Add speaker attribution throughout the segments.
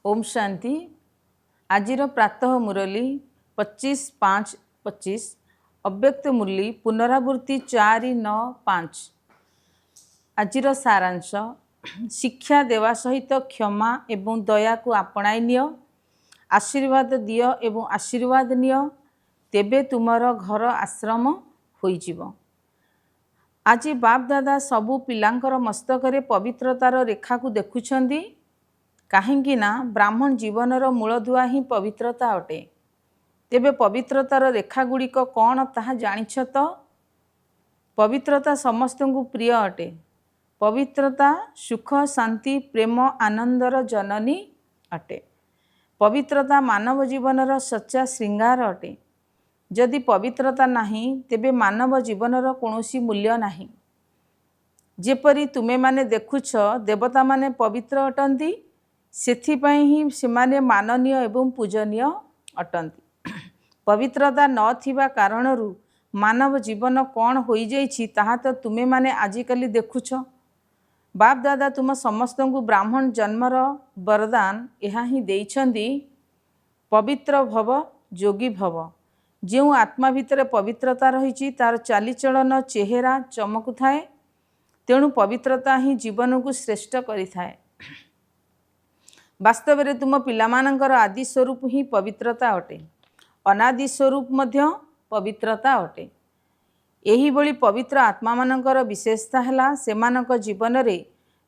Speaker 1: ओम शांति। आजिर प्रातः मुरली 25/5/25 अव्यक्त मुरली पुनरावृत्ति 4-9-5। आजिर सारांश शिक्षा देवा सहित क्षमा एवं दया को आपणाई निय, आशीर्वाद दियो एवं आशीर्वाद निय, तेबे तुमर घर आश्रम होइजिवो। आज बाप दादा सबू पिलांकर मस्तकरे पवित्रतार रेखा को देखुछंदी। काहेकि ना ब्राह्मण जीवनर मूलधुआ ही पवित्रता अटे। तेबे पवित्रतार रेखा गुड़िक कौन ताहा जानिछ तो? पवित्रता समस्त को प्रिय अटे। पवित्रता सुख शांति प्रेम आनंदर जननी अटे। पवित्रता मानव जीवनर सच्चा श्रृंगार अटे। जदि पवित्रता नाही तेबे मानव जीवनर कौनसी मूल्य नाही। जेपरि तुमे माने देखुछ देवता माने पवित्र अटंती, सेथिपाई ही सेमाने माननीय एवं पूजनीय अटंती। पवित्रता नथिबा कारणरू मानव जीवन कौन होई जाइछि ताहा तो तुमे माने आजिकाली देखुछ। बाप दादा तुम समस्त को ब्राह्मण जन्मर वरदान यह ही देइछंदी, पवित्र भव जोगी भव। जो आत्मा भितर पवित्रता रही तार चालीचलन चेहरा चमकु थाए, तेणु पवित्रता ही जीवन को श्रेष्ठ करि थाए। वास्तव में तुम पिलामानंकर आदि स्वरूप ही पवित्रता अटे। अनादि स्वरूप मध्य पवित्रता अटे। एही बड़ी पवित्र आत्मा मानंकर विशेषता है सेमानक जीवन रे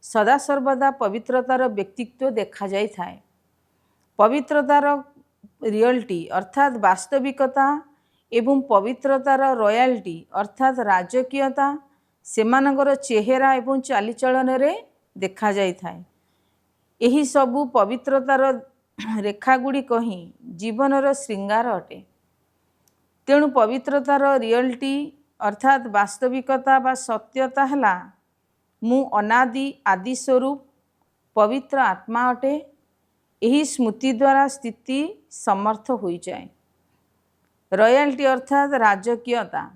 Speaker 1: सदा सर्वदा पवित्रतार व्यक्तित्व देखा जाई थाए। पवित्रतार रियलिटी अर्थात वास्तविकता एवं पवित्रतार रॉयल्टी अर्थात राजकीयता सेमानंकर चेहरा एवं चालीचलन रे देखा जाई थाए। यही सबू पवित्रतार रेखा गुड़िक ही जीवनर श्रृंगार अटे। तेणु पवित्रतार रियलिटी अर्थात वास्तविकता बा सत्यता है मु अनादि आदि स्वरूप पवित्र आत्मा अटे। यही स्मृति द्वारा स्थिति समर्थ हो जाए। रॉयल्टी अर्थात राजकीयता।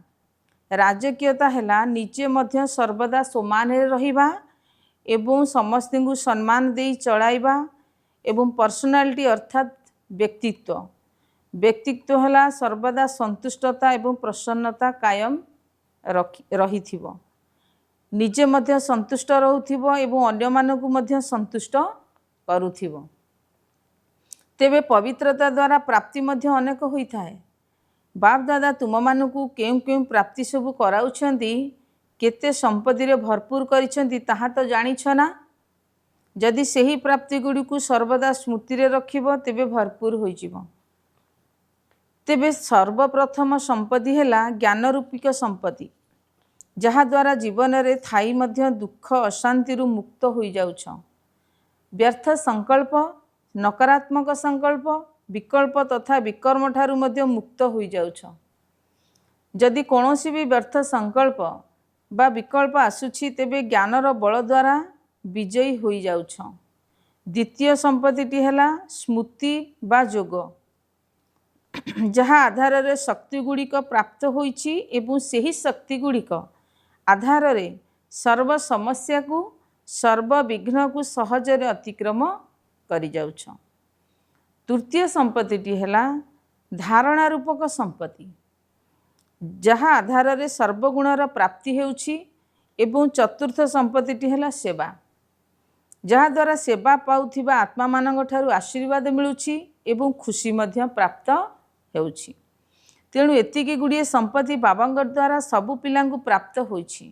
Speaker 1: राजकीयता है निजे मध्य सर्वदा समान रहिबा एवं समस्त को सम्मान दे चलाइबा एवं पर्सनालिटी अर्थात व्यक्तित्व। व्यक्तित्व है सर्वदा संतुष्टता एवं प्रसन्नता कायम रही। निजे मध्य संतुष्ट रहूथिबो एवं अन्य मानकु मध्य संतुष्ट करूथिबो। तेबे पवित्रता द्वारा प्राप्ति मध्य अनेक होई थाए। बाप दादा तुम मानकु केउ केउ प्राप्ति सबु कराउछंती, केते संपत्ति रे भरपूर करिछंती ताहा तो जानिछ ना। जदि सही प्राप्ति गुड़ी को सर्वदा स्मृति रे रखिबो तेबे भरपूर होई जिवो। तेबे सर्वप्रथम संपत्ति हैला ज्ञान रूपिक संपत्ति, जहा द्वारा जीवन रे थाई मध्य दुख अशांति रु मुक्त होई जाउछ। व्यर्थ संकल्प नकारात्मक संकल्प विकल्प तथा विकर्म ठारू मध्य मुक्त होई जाउछ। जदि कोनोसी भी व्यर्थ संकल्प बा विकल्प आसुछि तेबे ज्ञानर बल द्वारा विजयी होई जाउछ। द्वितीय संपत्तिटी हैला स्मृति बा योग, जहा आधार रे शक्ति गुड़िक प्राप्त होइछि एवं सेही शक्ति गुड़िक आधार रे सर्व समस्या को सर्व विघ्न को सहजरे अतिक्रम करि जाउछ। तृतीय संपत्तिटी हैला धारणा रूपक संपत्ति, जहा आधार रे सर्वगुणर प्राप्ति हेउछि एवं चतुर्थ संपत्तिटी हैला सेवा, जहा द्वारा सेवा पाउथिबा आत्मा मानक ठारू आशीर्वाद मिलुछि एवं खुशी मध्य प्राप्त हेउछि। तेणु एतिकी गुड़िए संपत्ति बाबांग द्वारा सबु पिलांकु प्राप्त होइछि।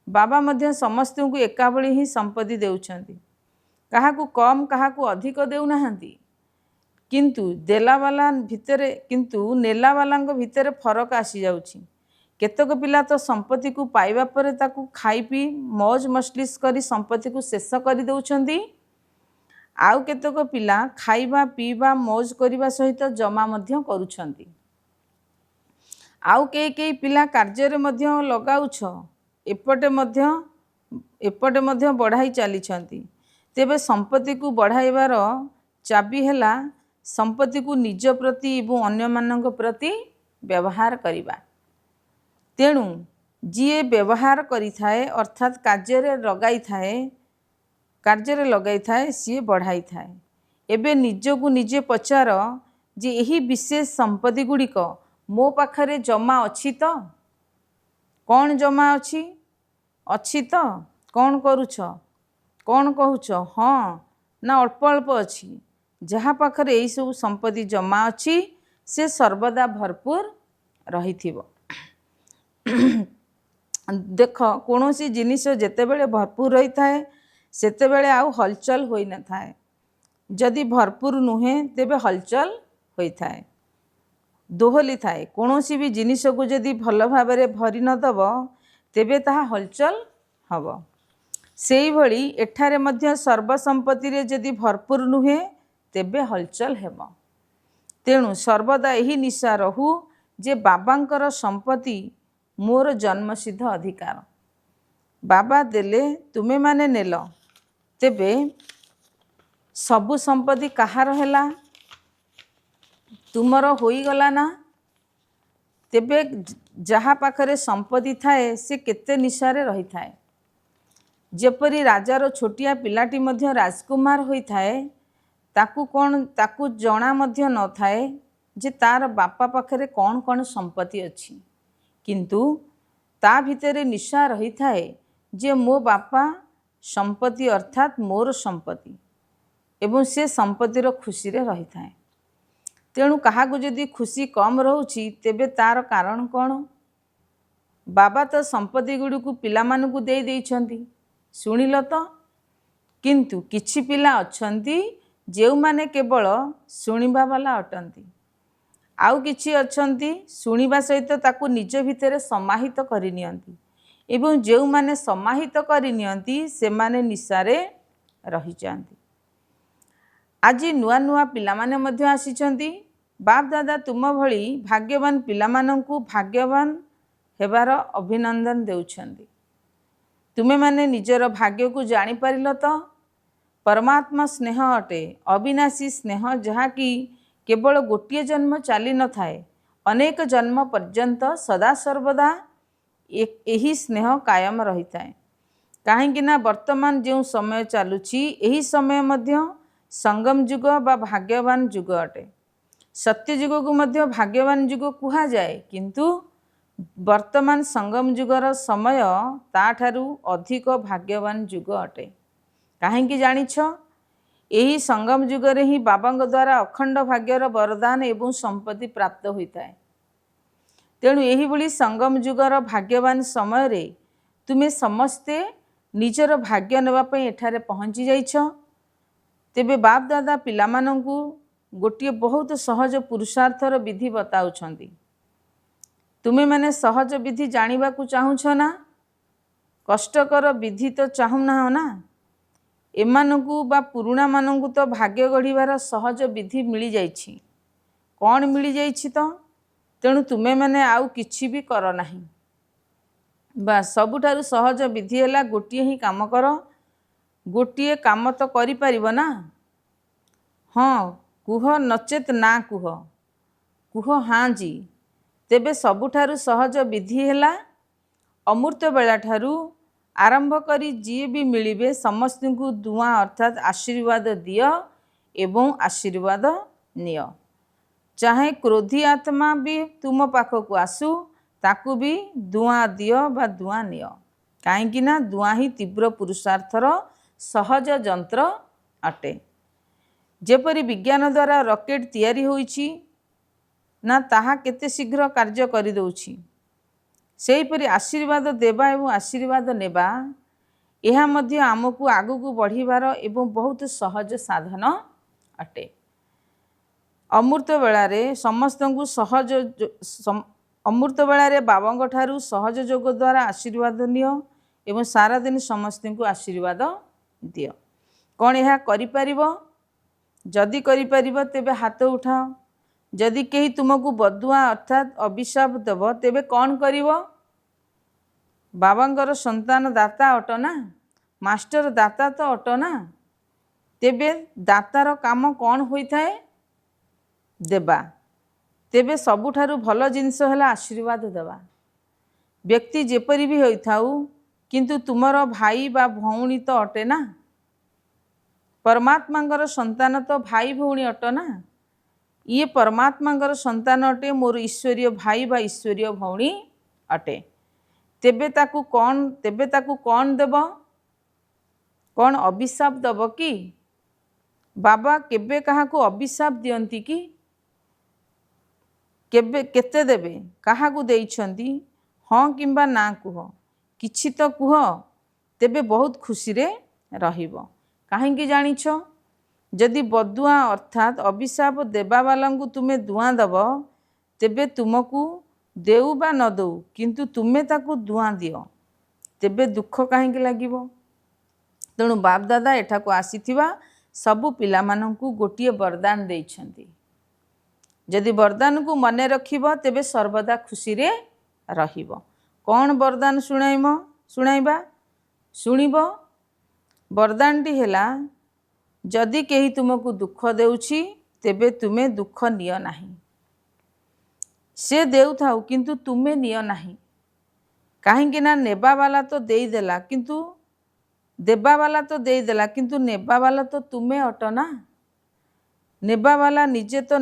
Speaker 1: बाबा मध्य समस्त को एकाबली ही संपत्ति देउछंती। काहाकु कम काहाकु अधिक देउनाहांती, किंतु देलावाला भितरे किंतु नेलावालांग भितरे फरक आसी जाउछि। केतक पिला तो संपत्ति को पाइबा परे ताकू खाई पी मौज मस्लिस करी संपत्ति को शेष करी देउछंती। आउ केतक पिला खाइबा पीबा मौज करिबा सहित जमा मध्य करूछंती। आउ कई पिला कार्य रे मध्य लगाउछ, एपटे मध्य बढ़ाई चलीछंती। तेबे संपत्ति को बढ़ाइबार चाबी हैला संपत्ति को निज प्रति एवं अन्य मानक प्रति व्यवहार करिबा। तेणु जीए व्यवहार करि थाए अर्थात कार्य रे लगाई थाए सी बढ़ाई थाए। एबे निजकु निजे पचार जे यही विशेष संपत्ति गुड़िक मो पाखरे जमा अच्छी तो कौन जमा अच्छी तो कौन करुछ कौन कहूछ हाँ ना अल्प अल्प अच्छी जहाँ पाखरे यही सब संपत्ति जमा अच्छी से सर्वदा भरपूर रही थिबो। देख कौन सी जिनिस जेतेबेले भरपूर रही थाए सेतेबेले आउ हलचल होई न थाए जदि भरपूर नुहे तेबे हलचल होई थाए दोहली थाए कौन सी भी जिनिस को जदि भल भाबरे भरी न दब तेबे ताहा हलचल हब सेई भली एठारे मध्य सर्वसंपत्ति रे जदि भरपूर नुहे तेबे हलचल हेब। तेणु सर्वदा यही निशा रहू जे बाबांकर संपत्ति मोर जन्मसिद्ध अधिकार बाबा देले तुमे माने नेल तेबे सबु संपत्ति कहार हैला तुमर होई गला ना तेबे जहाँ पाखरे संपत्ति थाए से केते निशारे रही थाए जेपरी राजार छोटिया पिलाटी मध्य राजकुमार होई थाए ताकू कौन ताकू जना मध्य न थाए जे तार बापा पाखरे कौन कौन संपत्ति अच्छी किंतु ता भितरे निशा रही थाए जे मो बापा संपत्ति अर्थात मोर संपत्ति एवं से संपत्तिर खुशी रे रही थाए। तेणु कहा जदि खुशी कम रोची तेबे तार कारण कौन बाबा तो संपत्ति गुड़ी को पिला मानकु दे देइछंती सुनिल तो किंतु किछि पिला अछंती जेउ माने केवल सुनिबा वाला अटंती आउ किछि अछंती सुनिबा सहित ताकू निज भितरे समाहित करि नियंती एवं जेउ माने समाहित करि नियंती से माने निशारे रही जांती। आज नुआ नुआ पिला माने मध्य आसीचंती बाप दादा तुम भली भाग्यवान पिला मानंकु भाग्यवान हेबार अभिनंदन देउछंती। तुमे माने निजर भाग्य को जानी पारिल तो परमात्मा स्नेह अटे अविनाशी स्नेह जहाँ कि केवल गोटे जन्म चली न थाए अनेक जन्म पर्यंत सदा सर्वदा यही स्नेह कायम रही थाए कहीं ना वर्तमान जो समय चलुछि यही समय मध्य संगम युग बा भाग्यवान युग अटे सत्य युग को मध्य भाग्यवान युग कुहा जाए किंतु वर्तमान संगम युगर समय ताठारु अधिक भाग्यवान युग अटे कहीं जानिछ यही संगम युगरे ही बाबा द्वारा अखंड भाग्यर वरदान एवं संपत्ति प्राप्त होता है। तेणु यही भली संगम युगर भाग्यवान समय रे तुमे समस्ते निजर भाग्य नेबापई एठारे पहुँची जाइछ तेबे बाप दादा पिला मानंकु गोटे बहुत सहज पुरुषार्थर विधि बताउछंती तुमे माने सहज विधि जानिबा को चाहुछ ना कष्टकर विधि तो चाहुना ना एमानकु बा पुरुणा मानंकु तो भाग्य गढ़िबार सहज विधि मिली जाइछि कौन मिली जाइछि तो तेणु तुमे माने आउ किछि भी कर नाही बा सबुठारु सहज विधि हैला गोटिए ही काम कर गोटिए काम तो करि परिबो ना हाँ कुह नचेत ना कुह कुह हाँ जी तेबे सबुठारु सहज विधि हैला अमृत बेला ठारू आरंभ करी जी भी मिलिबे समस्त को दुआ अर्थात आशीर्वाद दियो एवं आशीर्वाद नियो चाहे क्रोधी आत्मा भी तुम पाखक आसू ताकू भी दुआ दियो बा दुआ नियो कहीं ना दुआ ही तीव्र पुरुषार्थर सहज जंत्र अटे जेपरी विज्ञान द्वारा रॉकेट तैयारी होईछि ना ताहा केते शीघ्र कार्य करि दउछि सेहीपरि आशीर्वाद देवा एवं आशीर्वाद नेबा यह मध्य आमको आगू बढ़िबार एवं बहुत सहज साधन अटे। अमृत बेलारे समस्त को सहज अमृत बेलारे बाबा ठारू सहज जोग द्वारा आशीर्वाद नियो एवं सारा दिन समस्त को आशीर्वाद दियो कौन यह करिपारिबो जदि करिपारिबो तेबे हाथ उठाओ जदि कहीं तुमको बदुआ अर्थात अभिशाप देव तेबे कौन करिवो बाबांगर संतान दाता अट ना मास्टर दाता तो अट ना तेबे दातार काम कौन होता है देबा तेबे सबुठारु भल जिनस है आशीर्वाद देवा व्यक्ति जेपरी भी होइथाउ किंतु तुमर भाई बा भौणी तो अटे ना परमात्मांकर संतान तो भाई भौणी अट ना, ये परमात्मांकर संतान अटे, मोर ईश्वरीय भाई बा ईश्वरीय भौणी अटे। तेबे ताकू कौन देव, कौन अभिशाप दब कि? बाबा केबे काहाकू अभिशाप दियंती कि? केबे केते देबे, काहाकू देइछंती? हाँ किंबा ना कुह, किछि तो कुह, तेबे बहुत खुशी रे रहिबो। काहेकि जानिछ? जदि बदुआ अर्थात अभिशाप देवा वालांकू तुमे दुआ दब, तेबे तुमको देऊ बा न दऊ, किंतु तुमे ताकू दुआ दियो, तेबे दुख काहेकि लागिबो? तेणु बाप दादा एठाकू आसीथिबा सबु पिलामानंकू गोटिए वरदान देइछंती। जदि वरदान को मने रखिबो, तेबे सर्वदा खुशी रे रहिबो। कौन वरदान शुणाइबा? शुणिबो। वरदानटी हेला, जदि केही तुमको दुख देउछि, तेबे तुमे दुख नियो नाही। से देउथाउ किंतु तुमे नियो नाही। काहेकि ना नेबा वाला तो देईदेला, किंतु देबा वाला तो देईदेला, किंतु नेबा वाला तो तुमे अट ना। नेबा वाला निजे तो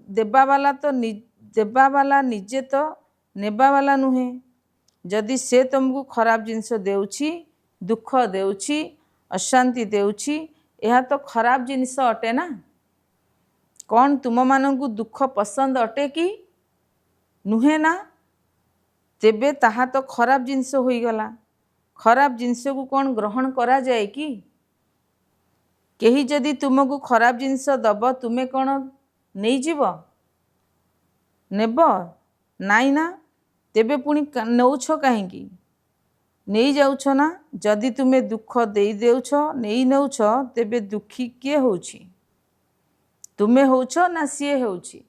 Speaker 1: देबा वाला तो देबा वाला निजे तो नेबा वाला नुहे। जदि से तुमको खराब जिनस देउछि, दुख देउछि, अशांति देउछि, यह तो खराब जिनिस अटे ना। कौन तुम मानंकु दुख पसंद अटे कि? नुहे ना। तेबे ताहा तो खराब जिनिस होई गला। खराब जिनिस को कौन ग्रहण करा जाए कि? केही जदि तुमको खराब जिनिस दब, तुमे कौन नहीं जीव? नेब नाई ना। तेबे पुणी नौछ काहेकि? नहीं जाउछ ना। जदि तुमे दुख देई देउछ, नहीं नौछ, तेबे दुखी किए होउछि? तुमे होउछ ना सिए होउछि?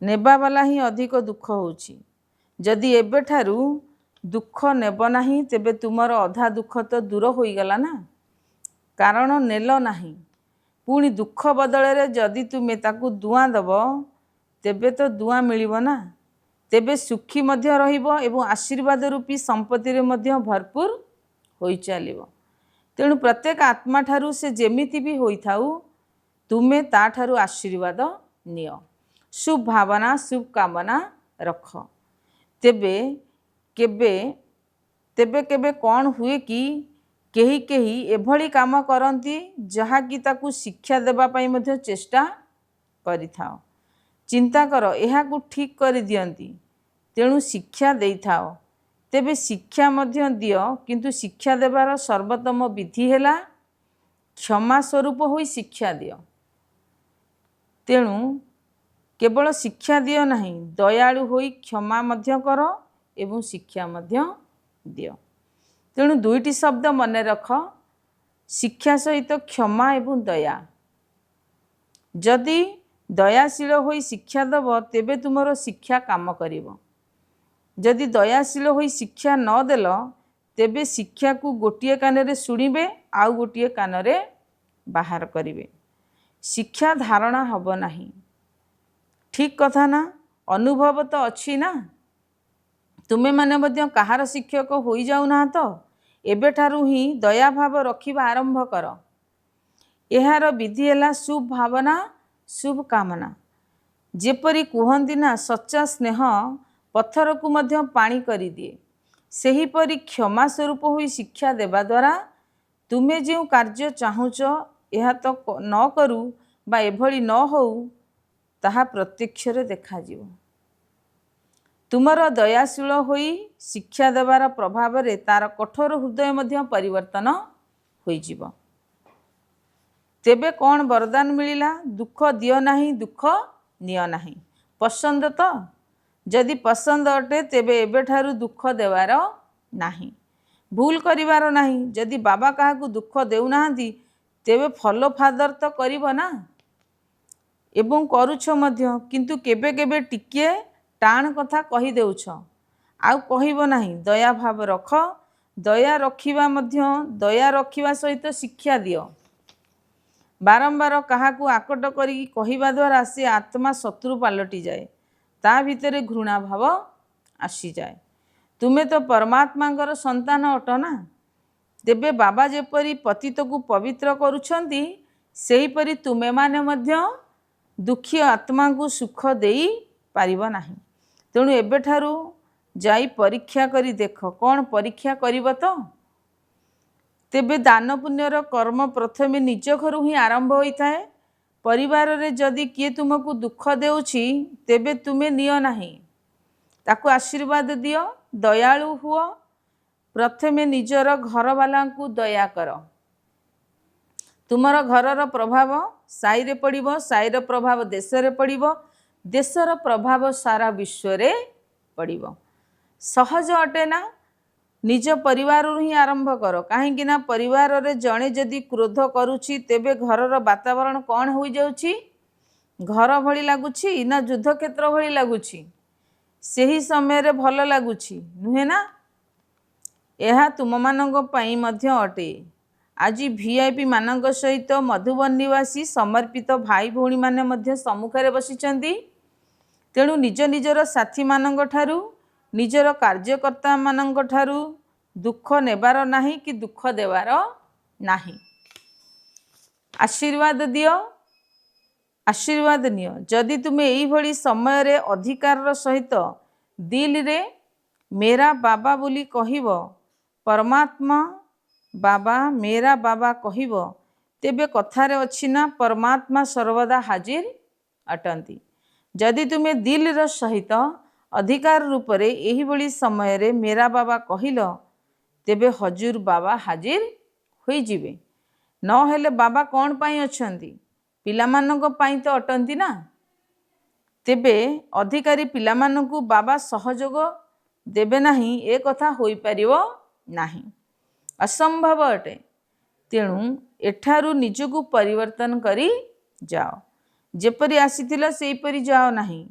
Speaker 1: नेबा वाला ही अधिक दुख होउछि। जदि एबे ठारू दुख नेब नाही, तेबे तुमर अधा दुख तो दूर होई गला ना। कारण नेल नाही। पुणी दुख बदले जदि तुमे ताकू दुआ दब, तेबे तो दुआ मिलिब ना। तेबे सुखी मध्य रहिबो एवं आशीर्वाद रूपी संपत्ति रे मध्य भरपूर होई चलिबो। तेणु प्रत्येक आत्मा ठारू से जेमिति भी होई थाउ, तुमे ता ठारू आशीर्वाद नियो। शुभ भावना शुभ कामना रख। तेबे केबे कौन हुए कि केही केही एभली काम करती जहा कि ताकू शिक्षा देबा पाई मध्य चेष्टा करिथाओ। चिंता कर, यह को ठीक कर दियंती, तेणु शिक्षा देइथाओ। तेबे शिक्षा मध्य दियो, किंतु शिक्षा देवार सर्वोत्तम विधि हेला क्षमा स्वरूप होई शिक्षा दियो। तेणु केवल शिक्षा दियो नहीं, दयालु होई क्षमा मध्य कर एवं शिक्षा मध्य दियो। तेणु दुईटी शब्द मने रख, शिक्षा सहित क्षमा एवं दया। जदि दयाशील होई शिक्षा दब, तेबे तुमरो शिक्षा काम करिवो। जदि दयाशील होई शिक्षा न देल, तेबे शिक्षा को गोटिए कानरे शुणिबे, आउ गोटिए कानरे बाहर करिवे। शिक्षा धारणा हब नाही। ठीक कथा ना? अनुभव तो अच्छी ना। तुमे माने मध्य कहार शिक्षक होई जाऊ ना तो एबे ठारू ही दया भाव रखिबा आरंभ कर। एहार विधि हेला शुभ भावना शुभ कामना। जेपरी कुहंती ना, सच्चा स्नेह पत्थर को मध्य पानी करी दिए, सही परी क्षमा स्वरूप होई शिक्षा देवा द्वारा तुमे जो कार्य चाहुच, यह तो न करू बा एभली न होऊ, ताहा प्रत्यक्ष रे देखा जीव। तुमर दयाशील होई शिक्षा देवार प्रभाव रे तार कठोर हृदय मध्य परिवर्तन होई जीव। तेबे कौन वरदान मिलिला? दुख दियो नाही, दुख नियो नाही। पसंद तो? जदि पसंद अटे, तेबे एबे ठारू दुख देवार नाही, भूल करिवार नाही। जदि बाबा काहाकू दुख देउ नाहंती, तेबे फॉलो फादर तो करिबो ना, एवं करूछ मध्य, किंतु केबे केबे टिके टाण कथा कही देउछ, आउ कहिबो नाही। दया भाव रख। दया रखिबा मध्य, दया रखिबा सहित शिक्षा दियो। बारंबार काहाकू आकट करी कहिबा द्वारा से आत्मा शत्रु पालटी जाए, ता भितरे घृणा भाव आसी जाए। तुमे तो परमात्मांकर संतान अट ना। ତେବେ ବାବା ଯେପରି ପତିତକୁ ପବିତ୍ର କରୁଛନ୍ତି ସେହିପରି ତୁମେମାନେ ମଧ୍ୟ ଦୁଃଖୀ ଆତ୍ମାଙ୍କୁ ସୁଖ ଦେଇ ପାରିବ ନାହିଁ। ତେଣୁ ଏବେଠାରୁ ଯାଇ ପରୀକ୍ଷା କରି ଦେଖ। କ'ଣ ପରୀକ୍ଷା କରିବ ତ? ତେବେ ଦାନ ପୁଣ୍ୟର କର୍ମ ପ୍ରଥମେ ନିଜ ଘରୁ ହିଁ ଆରମ୍ଭ ହୋଇଥାଏ। ପରିବାରରେ ଯଦି କିଏ ତୁମକୁ ଦୁଃଖ ଦେଉଛି ତେବେ ତୁମେ ନିଅ ନାହିଁ, ତାକୁ ଆଶୀର୍ବାଦ ଦିଅ, ଦୟାଳୁ ହୁଅ। ପ୍ରଥମେ ନିଜର ଘରବାଲାଙ୍କୁ ଦୟା କର। ତୁମର ଘରର ପ୍ରଭାବ ସାହିରେ ପଡ଼ିବ, ସାହିର ପ୍ରଭାବ ଦେଶରେ ପଡ଼ିବ, ଦେଶର ପ୍ରଭାବ ସାରା ବିଶ୍ୱରେ ପଡ଼ିବ। ସହଜ ଅଟେ ନା? ନିଜ ପରିବାରରୁ ହିଁ ଆରମ୍ଭ କର। କାହିଁକି ନା ପରିବାରରେ ଜଣେ ଯଦି କ୍ରୋଧ କରୁଛି ତେବେ ଘରର ବାତାବରଣ କ'ଣ ହୋଇଯାଉଛି? ଘର ଭଳି ଲାଗୁଛି ନା ଯୁଦ୍ଧକ୍ଷେତ୍ର ଭଳି ଲାଗୁଛି? ସେହି ସମୟରେ ଭଲ ଲାଗୁଛି ନୁହେଁ ନା? ଏହା ତୁମମାନଙ୍କ ପାଇଁ ମଧ୍ୟ ଅଟେ। ଆଜି VIP ମାନଙ୍କ ସହିତ ମଧୁବନ ନିବାସୀ ସମର୍ପିତ ଭାଇ ଭଉଣୀମାନେ ମଧ୍ୟ ସମ୍ମୁଖରେ ବସିଛନ୍ତି। ତେଣୁ ନିଜ ନିଜର ସାଥୀମାନଙ୍କ ଠାରୁ, ନିଜର କାର୍ଯ୍ୟକର୍ତ୍ତାମାନଙ୍କ ଠାରୁ ଦୁଃଖ ନେବାର ନାହିଁ କି ଦୁଃଖ ଦେବାର ନାହିଁ। ଆଶୀର୍ବାଦ ଦିଅ, ଆଶୀର୍ବାଦ ନିଅ। ଯଦି ତୁମେ ଏଇଭଳି ସମୟରେ ଅଧିକାରର ସହିତ ଦିଲରେ ମେରା ବାବା ବୋଲି କହିବ, ପରମାତ୍ମା ବାବା, ମେରା ବାବା କହିବ, ତେବେ କଥାରେ ଅଛି ନା ପରମାତ୍ମା ସର୍ବଦା ହାଜିର ଅଟନ୍ତି। ଯଦି ତୁମେ ଦିଲର ସହିତ ଅଧିକାର ରୂପରେ ଏହିଭଳି ସମୟରେ ମେରା ବାବା କହିଲ ତେବେ ହଜୁର ବାବା ହାଜିର ହୋଇଯିବେ। ନହେଲେ ବାବା କ'ଣ ପାଇଁ ଅଛନ୍ତି? ପିଲାମାନଙ୍କ ପାଇଁ ତ ଅଟନ୍ତି ନା। ତେବେ ଅଧିକାରୀ ପିଲାମାନଙ୍କୁ ବାବା ସହଯୋଗ ଦେବେ ନାହିଁ, ଏ କଥା ହୋଇପାରିବ ନାହିଁ, ଅସମ୍ଭବ ଅଟେ। ତେଣୁ ଏଠାରୁ ନିଜକୁ ପରିବର୍ତ୍ତନ କରି ଯାଅ। ଯେପରି ଆସିଥିଲ ସେହିପରି ଯାଅ ନାହିଁ,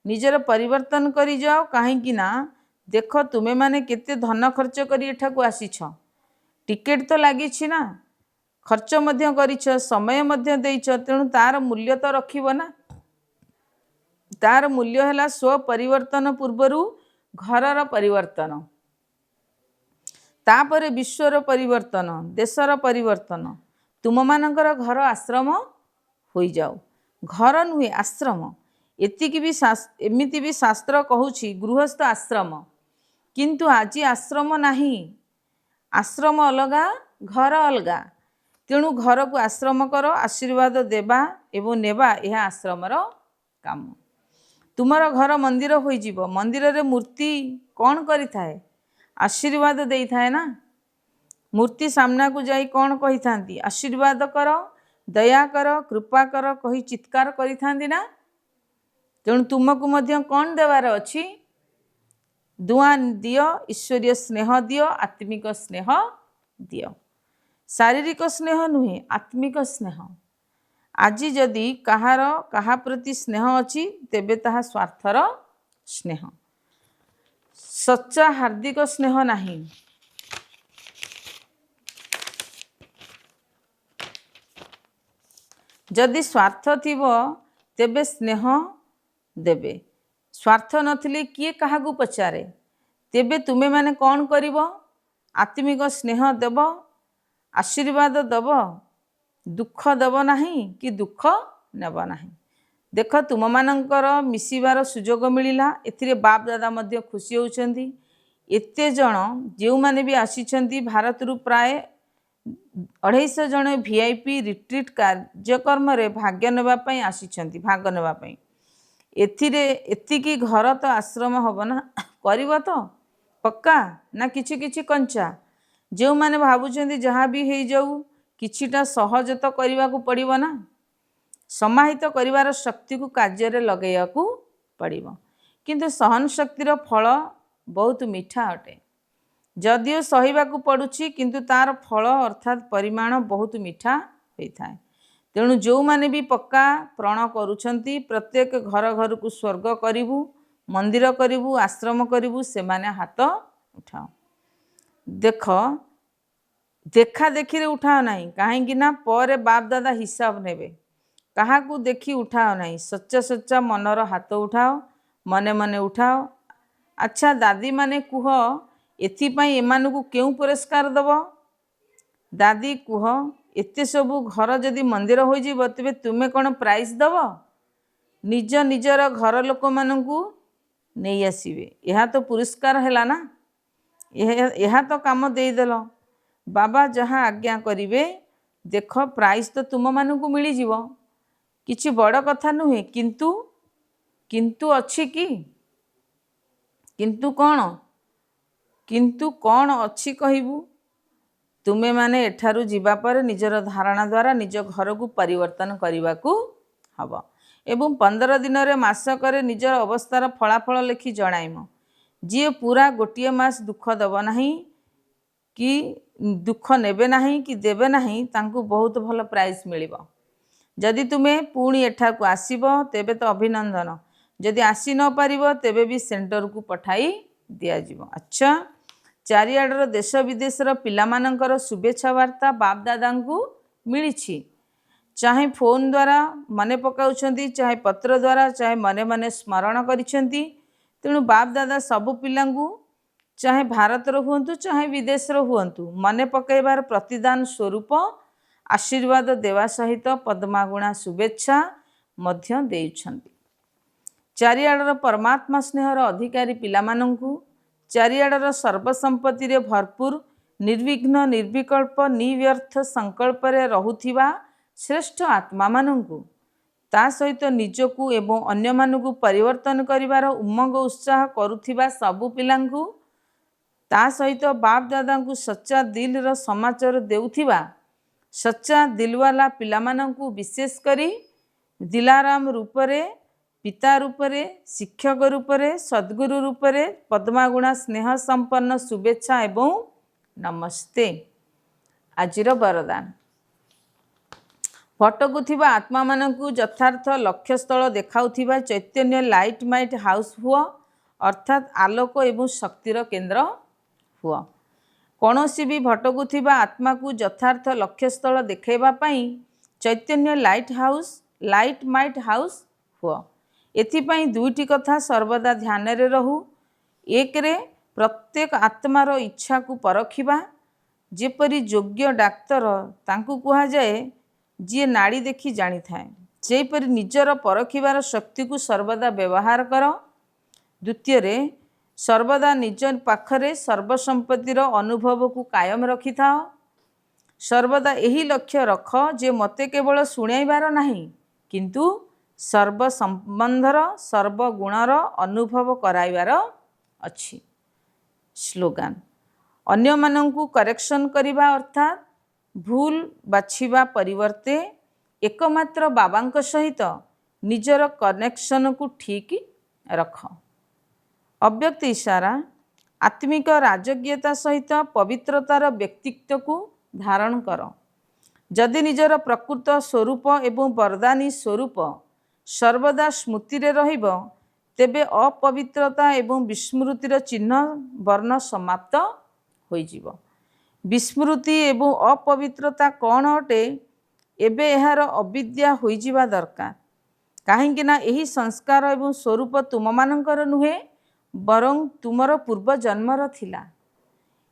Speaker 1: ନିଜର ପରିବର୍ତ୍ତନ କରି ଯାଅ। କାହିଁକି ନା ଦେଖ ତୁମେମାନେ କେତେ ଧନ ଖର୍ଚ୍ଚ କରି ଏଠାକୁ ଆସିଛ। ଟିକେଟ୍ ତ ଲାଗିଛି ନା, ଖର୍ଚ୍ଚ ମଧ୍ୟ କରିଛ, ସମୟ ମଧ୍ୟ ଦେଇଛ। ତେଣୁ ତାର ମୂଲ୍ୟ ତ ରଖିବ ନା। ତାର ମୂଲ୍ୟ ହେଲା ସ୍ୱ ପରିବର୍ତ୍ତନ ପୂର୍ବରୁ ଘରର ପରିବର୍ତ୍ତନ, ତାପରେ ବିଶ୍ୱର ପରିବର୍ତ୍ତନ, ଦେଶର ପରିବର୍ତ୍ତନ। ତୁମମାନଙ୍କର ଘର ଆଶ୍ରମ ହୋଇଯାଉ। ଘର ନୁହେଁ, ଆଶ୍ରମ। ଏମିତି ବି ଶାସ୍ତ୍ର କହୁଛି ଗୃହସ୍ଥ ଆଶ୍ରମ। କିନ୍ତୁ ଆଜି ଆଶ୍ରମ ନାହିଁ। ଆଶ୍ରମ ଅଲଗା, ଘର ଅଲଗା। ତେଣୁ ଘରକୁ ଆଶ୍ରମ କର। ଆଶୀର୍ବାଦ ଦେବା ଏବଂ ନେବା ଏହା ଆଶ୍ରମର କାମ। ତୁମର ଘର ମନ୍ଦିର ହୋଇଯିବ। ମନ୍ଦିରରେ ମୂର୍ତ୍ତି କ'ଣ କରିଥାଏ? ଆଶୀର୍ବାଦ ଦେଇଥାଏ ନା। ମୂର୍ତ୍ତି ସାମ୍ନାକୁ ଯାଇ କ'ଣ କହିଥାନ୍ତି? ଆଶୀର୍ବାଦ କର, ଦୟା କର, କୃପା କର କହି ଚିତ୍କାର କରିଥାନ୍ତି ନା। ତେଣୁ ତୁମକୁ ମଧ୍ୟ କ'ଣ ଦେବାର ଅଛି? ଦୁଆ ଦିଅ, ଈଶ୍ୱରୀୟ ସ୍ନେହ ଦିଅ, ଆତ୍ମିକ ସ୍ନେହ ଦିଅ। ଶାରୀରିକ ସ୍ନେହ ନୁହେଁ, ଆତ୍ମିକ ସ୍ନେହ। ଆଜି ଯଦି କାହାର କାହା ପ୍ରତି ସ୍ନେହ ଅଛି ତେବେ ତାହା ସ୍ୱାର୍ଥର ସ୍ନେହ, ସଚ୍ଚା ହାର୍ଦ୍ଦିକ ସ୍ନେହ ନାହିଁ। ଯଦି ସ୍ୱାର୍ଥ ଥିବ ତେବେ ସ୍ନେହ ଦେବେ। ସ୍ୱାର୍ଥ ନଥିଲେ କିଏ କାହାକୁ ପଚାରେ? ତେବେ ତୁମେମାନେ କ'ଣ କରିବ? ଆତ୍ମିକ ସ୍ନେହ ଦେବ, ଆଶୀର୍ବାଦ ଦେବ, ଦୁଃଖ ଦେବ ନାହିଁ କି ଦୁଃଖ ନେବ ନାହିଁ। ଦେଖ ତୁମମାନଙ୍କର ମିଶିବାର ସୁଯୋଗ ମିଳିଲା। ଏଥିରେ ବାପ ଦାଦା ମଧ୍ୟ ଖୁସି ହେଉଛନ୍ତି। ଏତେ ଜଣ ଯେଉଁମାନେ ବି ଆସିଛନ୍ତି ଭାରତରୁ ପ୍ରାୟ 250 ଜଣ VIP ରିଟ୍ରିଟ୍ କାର୍ଯ୍ୟକ୍ରମରେ ଭାଗ ନେବା ପାଇଁ ଆସିଛନ୍ତି, ଭାଗ ନେବା ପାଇଁ। ଏଥିରେ ଏତିକି ଘର ତ ଆଶ୍ରମ ହେବ ନା। କରିବ ତ ପକ୍କା ନା କିଛି କିଛି କଞ୍ଚା? ଯେଉଁମାନେ ଭାବୁଛନ୍ତି ଯାହା ବି ହେଇଯାଉ କିଛିଟା ସହଜ ତ କରିବାକୁ ପଡ଼ିବ ନା। ସମାହିତ କରିବାର ଶକ୍ତିକୁ କାର୍ଯ୍ୟରେ ଲଗାଇବାକୁ ପଡ଼ିବ। କିନ୍ତୁ ସହନ ଶକ୍ତିର ଫଳ ବହୁତ ମିଠା ଅଟେ। ଯଦିଓ ସହିବାକୁ ପଡ଼ୁଛି କିନ୍ତୁ ତାର ଫଳ ଅର୍ଥାତ୍ ପରିମାଣ ବହୁତ ମିଠା ହୋଇଥାଏ। ତେଣୁ ଯେଉଁମାନେ ବି ପକ୍କା ପ୍ରଣ କରୁଛନ୍ତି ପ୍ରତ୍ୟେକ ଘର ଘରକୁ ସ୍ୱର୍ଗ କରିବୁ, ମନ୍ଦିର କରିବୁ, ଆଶ୍ରମ କରିବୁ, ସେମାନେ ହାତ ଉଠାଅ। ଦେଖ, ଦେଖା ଦେଖିରେ ଉଠାଅ ନାହିଁ। କାହିଁକି ନା ପରେ ବାପ ଦାଦା ହିସାବ ନେବେ। କାହାକୁ ଦେଖି ଉଠାଅ ନାହିଁ। ସଚ୍ଚା ସଚ୍ଚା ମନର ହାତ ଉଠାଅ, ମନେ ମନେ ଉଠାଅ। ଆଚ୍ଛା ଦାଦୀମାନେ କୁହ, ଏଥିପାଇଁ ଏମାନଙ୍କୁ କେଉଁ ପୁରସ୍କାର ଦେବ? दादी कुह एते सबु घर जदि मंदिर हो जीव तेबे तुमे कौन प्राइज दब निज निजर घर लोक मानू नहीं आसबे यह तो पुरस्कार है ना यह तो काम देदेल बाबा जहाँ आज्ञा करेंगे देख प्राइज तो तुम मानू मिल जीव किछि बड़ कथा नुहे किंतु किंतु अच्छी कि किंतु कौन अच्छी कहबू तुमे माने एठारु जीवा पर निजर धारणा द्वारा निज घर को परिवर्तन करने को हब एवं 15 दिन रे मासकर निजर अवस्थार फलाफल लिखि जणाइम जी पूरा गोटे मास दुख दब नहीं कि दुख नेबे नहीं कि देबे नहीं तांकु बहुत भल प्राइज मिलिबो जदि तुम्हें पुणी एठा को आसीब तेबे तो अभिनंदन जदि आसी न पारिबो तेबे भी सेंटर को पठाई दिया जिवो। अच्छा चारिआडर देश विदेशर पिलामानंकर शुभेच्छा वार्ता बाप दादा को मिली चाहे फोन द्वारा मने पकाउछंती चाहे पत्र द्वारा चाहे मने मने स्मरण करिसेंती तेणु बाप दादा सबु पिलांगु चाहे भारतर हुंतु चाहे विदेशर हुंतु मने पकाइबार प्रतिदान स्वरूप आशीर्वाद देवा सहित पद्मागुणा शुभेच्छा मध्य देउछंती। चारिआडर परमात्मा स्नेहर अधिकारी पिलामानंकु चारिआडर सर्वसंपत्ति रे भरपूर निर्विघ्न निर्विकल्प निव्यर्थ संकल्प रे रहुथिबा श्रेष्ठ आत्मा मानंकु ता सहित निजकु एवं अन्य मानकु परिवर्तन करिवार उमंग उत्साह करुथिबा सबु पिलांकु ता सहित बाप दादांकु सच्चा दिल रो समाचार देउथिबा सच्चा दिलवाला पिलामानंकु विशेष करी दिलाराम रूपरे पिता रूपरे शिक्षक रूपरे सद्गुरु रूपरे पद्मागुणा स्नेह संपन्न शुभेच्छा एवं नमस्ते। आजिर वरदान भटकु थिबा आत्मा मानकु यथार्थ लक्ष्य स्थल देखाउथिबा चैतन्य लाइट माइट हाउस हुआ अर्थात आलोक एवं शक्तिर केंद्र हुआ कौनसी भी भटकु थिबा आत्मा को यथार्थ लक्ष्य स्थल देखैबा पई चैतन्य लाइट माइट हाउस हुआ एथिपाई दुईटी कथा सर्वदा ध्यान रे रहू एक रे प्रत्येक आत्मार इच्छा को परखिबा जेपरी योग्य डाक्तर तांकु कहा जाए जी नाड़ी देखि जानी थाए सेपरी निजर परखिबार शक्ति को सर्वदा व्यवहार कर। द्वितीय रे सर्वदा निज पाखरे सर्वसंपत्तिर अनुभव को कायम रखि था सर्वदा यही लक्ष्य रख जे मते केवल शुणाइबार नहीं किंतु सर्व संबंधर सर्वगुणर अनुभव कराइबार अछि। स्लोगान अन्य मानंकु करेक्शन करिबा अर्थात भूल बाछिबा परिवर्ते एकमात्र बाबांक सहित निजर कनेक्शन को ठीक रख। अव्यक्त इशारा आत्मिक राजज्ञता सहित पवित्रतार व्यक्तित्व को धारण कर जदि निजर प्रकृत स्वरूप एवं वरदानी स्वरूप सर्वदा स्मृति रे रहिबो तेबे अपवित्रता एवं विस्मृतिर चिन्ह वर्ण समाप्त होई जीवो। विस्मृति एवं अपवित्रता कौन अटे एबे एहार अविद्या होई जीवा दरकार काहेकि ना एही संस्कार एवं स्वरूप तुम मानकर नुहे बरं तुमर पूर्व जन्मर थिला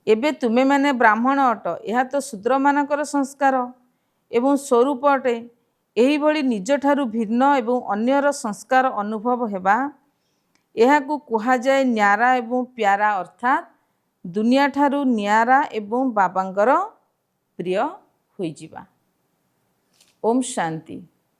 Speaker 1: एबे तुमे माने ब्राह्मण अट यह तो शूद्र मानकर संस्कार एवं स्वरूप अटे एही भली निज ठारू भिन्न एवं अन्यर संस्कार अनुभव हेबा एहाकु कुहा जाए न्यारा एवं प्यारा अर्थात दुनिया ठारू न्यारा एवं बाबांकर प्रिय होई जीवा। ओम शांति।